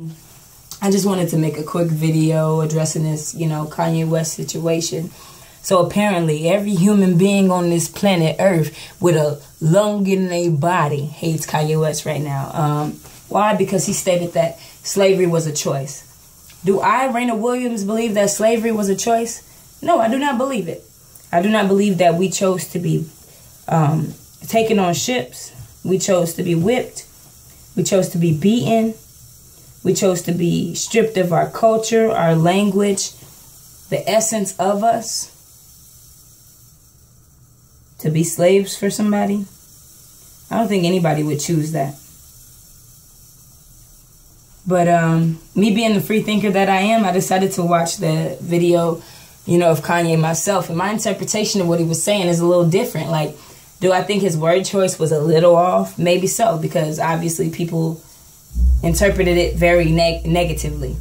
I just wanted to make a quick video addressing this, Kanye West situation. So apparently every human being on this planet Earth with a lung in their body hates Kanye West right now. Why? Because he stated that slavery was a choice. Do I, Raina Williams, believe that slavery was a choice? No, I do not believe it. I do not believe that we chose to be taken on ships. We chose to be whipped. We chose to be beaten. We chose to be stripped of our culture, our language, the essence of us, to be slaves for somebody. I don't think anybody would choose that. But me being the free thinker that I am, I decided to watch the video, of Kanye myself. And my interpretation of what he was saying is a little different. Like, do I think his word choice was a little off? Maybe so, because obviously people interpreted it very negatively.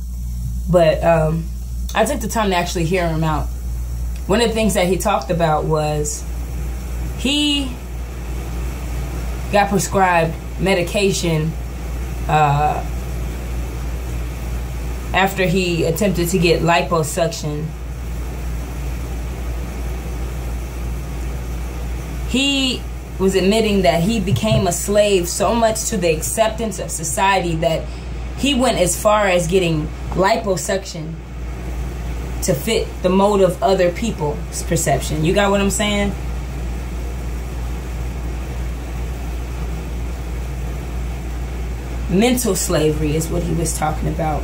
But I took the time to actually hear him out. One of the things that he talked about was he got prescribed medication after he attempted to get liposuction. He was admitting that he became a slave so much to the acceptance of society that he went as far as getting liposuction to fit the mold of other people's perception. You got what I'm saying? Mental slavery is what he was talking about.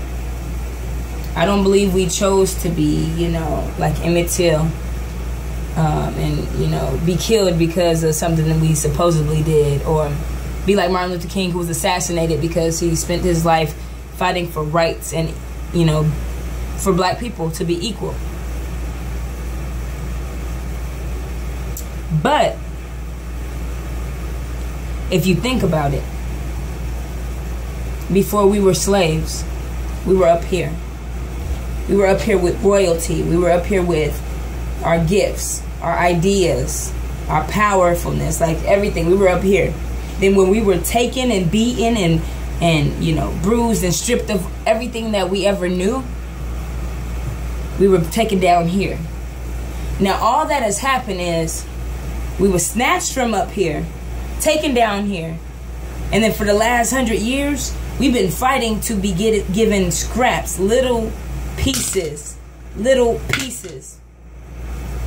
I don't believe we chose to be, like Emmett Till. And be killed because of something that we supposedly did, or be like Martin Luther King, who was assassinated because he spent his life fighting for rights and for black people to be equal. But if you think about it, before we were slaves, we were up here. We were up here with royalty. We were up here with our gifts, our ideas, our powerfulness, like everything. We were up here. Then when we were taken and beaten and bruised and stripped of everything that we ever knew, we were taken down here. Now all that has happened is we were snatched from up here, taken down here, and then for the last 100 years we've been fighting to be given scraps, little pieces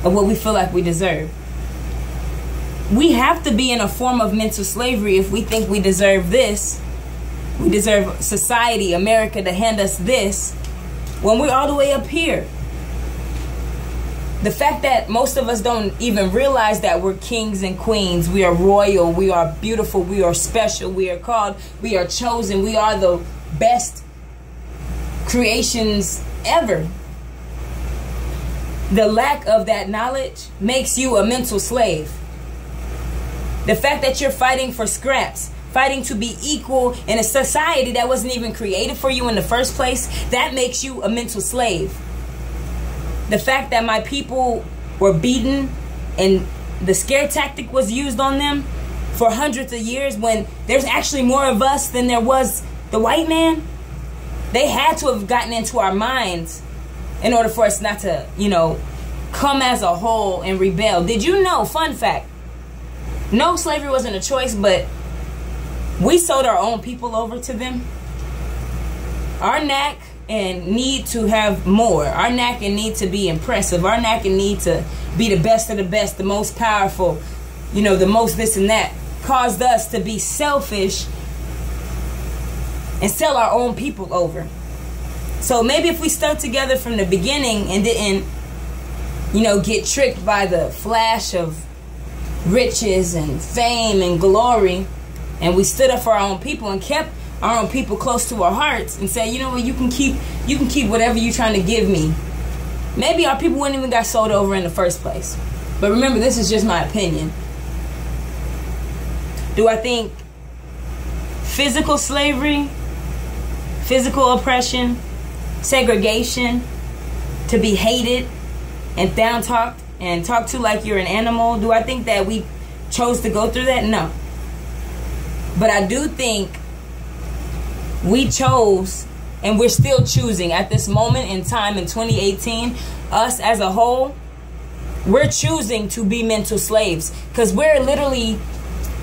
of what we feel like we deserve. We have to be in a form of mental slavery if we think we deserve this. We deserve society, America, to hand us this when we're all the way up here. The fact that most of us don't even realize that we're kings and queens, we are royal, we are beautiful, we are special, we are called, we are chosen, we are the best creations ever. The lack of that knowledge makes you a mental slave. The fact that you're fighting for scraps, fighting to be equal in a society that wasn't even created for you in the first place, that makes you a mental slave. The fact that my people were beaten and the scare tactic was used on them for hundreds of years when there's actually more of us than there was the white man, they had to have gotten into our minds in order for us not to, come as a whole and rebel. Did you know, fun fact, no, slavery wasn't a choice, but we sold our own people over to them. Our knack and need to have more. Our knack and need to be impressive. Our knack and need to be the best of the best, the most powerful, the most this and that, caused us to be selfish and sell our own people over. So maybe if we stuck together from the beginning and didn't, get tricked by the flash of riches and fame and glory, and we stood up for our own people and kept our own people close to our hearts and said, you know what, you can keep whatever you're trying to give me, maybe our people wouldn't even got sold over in the first place. But remember, this is just my opinion. Do I think physical slavery, physical oppression, segregation, to be hated and down talked and talked to like you're an animal, do I think that we chose to go through that? No. But I do think we chose and we're still choosing at this moment in time in 2018, us as a whole, we're choosing to be mental slaves because we're literally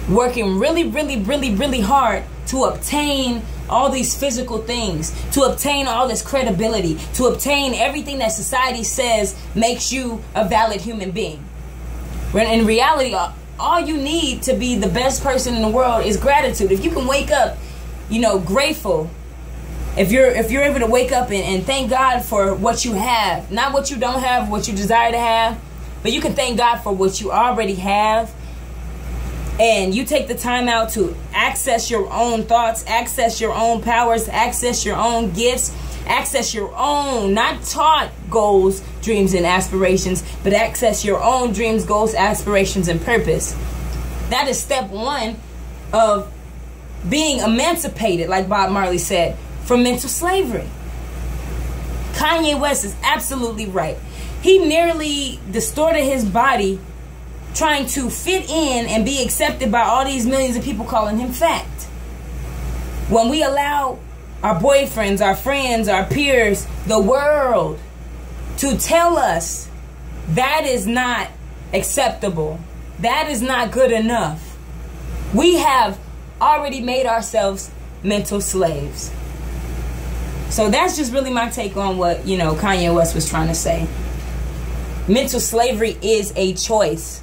working really hard to obtain all these physical things, to obtain all this credibility, to obtain everything that society says makes you a valid human being. When in reality, all you need to be the best person in the world is gratitude. If you can wake up, grateful, if you're able to wake up and thank God for what you have, not what you don't have, what you desire to have, but you can thank God for what you already have, and you take the time out to access your own thoughts, access your own powers, access your own gifts, access your own, not taught goals, dreams, and aspirations, but access your own dreams, goals, aspirations, and purpose. That is step one of being emancipated, like Bob Marley said, from mental slavery. Kanye West is absolutely right. He nearly distorted his body trying to fit in and be accepted by all these millions of people calling him fat. When we allow our boyfriends, our friends, our peers, the world to tell us that is not acceptable, that is not good enough, we have already made ourselves mental slaves. So that's just really my take on what, Kanye West was trying to say. Mental slavery is a choice.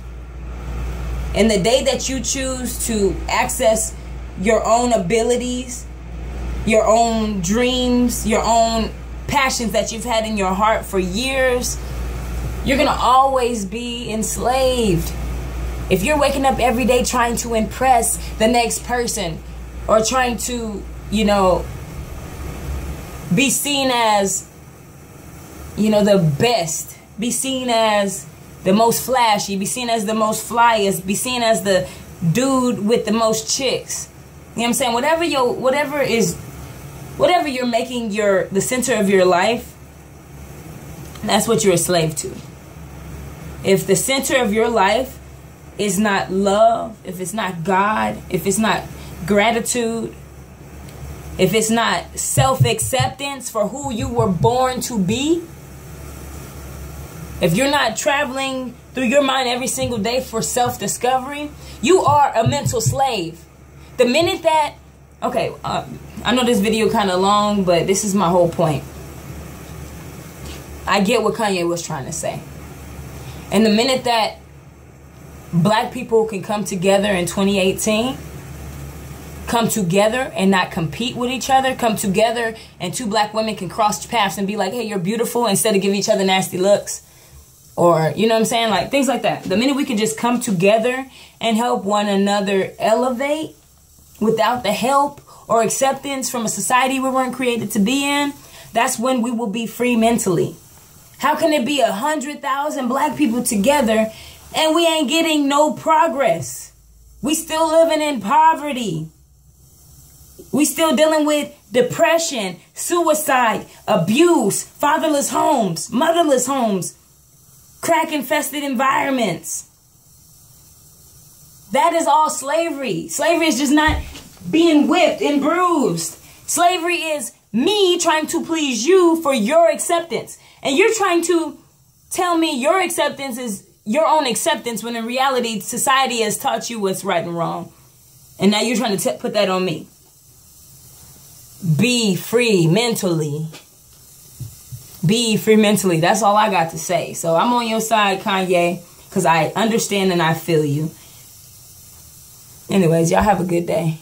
And the day that you choose to access your own abilities, your own dreams, your own passions that you've had in your heart for years, you're going to always be enslaved. If you're waking up every day trying to impress the next person or trying to, be seen as, the best, be seen as the most flashy, be seen as the most flyest, be seen as the dude with the most chicks. You know what I'm saying? Whatever you're making the center of your life, that's what you're a slave to. If the center of your life is not love, if it's not God, if it's not gratitude, if it's not self-acceptance for who you were born to be, if you're not traveling through your mind every single day for self-discovery, you are a mental slave. The minute that, I know this video kind of long, but this is my whole point. I get what Kanye was trying to say. And the minute that black people can come together in 2018, come together and not compete with each other, come together and two black women can cross paths and be like, hey, you're beautiful, instead of giving each other nasty looks. Or, you know what I'm saying? Like, things like that. The minute we can just come together and help one another elevate without the help or acceptance from a society we weren't created to be in, that's when we will be free mentally. How can it be 100,000 black people together and we ain't getting no progress? We still living in poverty. We still dealing with depression, suicide, abuse, fatherless homes, motherless homes, crack-infested environments. That is all slavery. Slavery is just not being whipped and bruised. Slavery is me trying to please you for your acceptance. And you're trying to tell me your acceptance is your own acceptance when in reality society has taught you what's right and wrong. And now you're trying to put that on me. Be free mentally. Be free mentally. That's all I got to say. So I'm on your side, Kanye, because I understand and I feel you. Anyways, y'all have a good day.